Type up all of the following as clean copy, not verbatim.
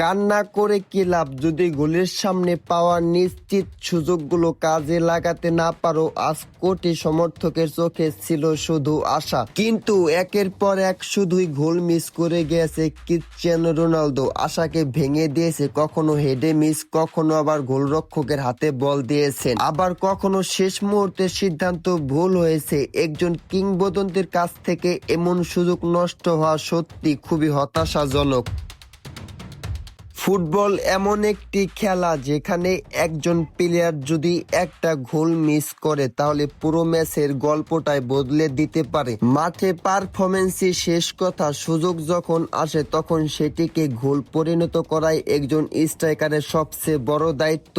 কান্না করে কি লাভ যদি গোলের সামনে পাওয়া নিশ্চিত সুযোগগুলো কাজে লাগাতে না পারো। আজ কোটি সমর্থকের চোখে ছিল শুধু আশা, কিন্তু একের পর এক শুধুই গোল মিস করে গেছে ক্রিশ্চিয়ানো রোনালদো। আশাকে ভেঙে দিয়েছে, কখনো হেডে মিস, কখনো আবার গোলরক্ষকের হাতে বল দিয়েছেন, আবার কখনো শেষ মুহূর্তে সিদ্ধান্ত ভুল হয়েছে। একজন কিংবদন্তির কাছ থেকে এমন সুযোগ নষ্ট হওয়া সত্যি খুবই হতাশাজনক। ফুটবল এমন একটি খেলা যেখানে একজন প্লেয়ার যদি একটা গোল মিস করে তাহলে পুরো ম্যাচের গল্পটাই বদলে দিতে পারে। মাঠে পারফরমেন্সই শেষ কথা, সুযোগ যখন আসে তখন সেটিকে গোল পরিণত করাই একজন স্ট্রাইকারের সবচেয়ে বড় দায়িত্ব।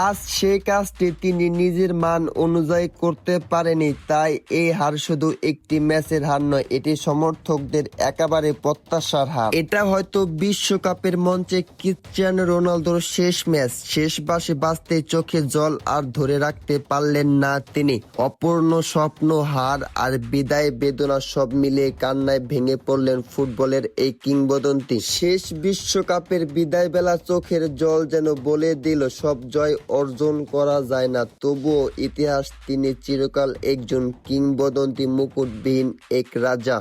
আজ সেই কাজটি তিনি নিজের মান অনুযায়ী করতে পারেনি, তাই এই হার শুধু একটি ম্যাচের হার নয়, এটি সমর্থকদের একেবারে প্রত্যাশার হার। এটা হয়তো বিশ্বকাপের মঞ্চে ক্রিশ্চিয়ানো রোনালদোর শেষ ম্যাচ। শেষ বাঁশি বাজতে চোখে জল আর ধরে রাখতে পারলেন না তিনি। অপূর্ণ স্বপ্ন, হার আর বিদায় বেদনা সব মিলিয়ে কান্নায় ভেঙে পড়লেন ফুটবলের এই কিংবদন্তি। শেষ বিশ্বকাপের বিদায় বেলা চোখের জল যেন বলে দিল সব জয় অর্জন করা যায় না, তবুও ইতিহাস তিনি চিরকাল একজন কিংবদন্তি, মুকুটবিহীন এক রাজা।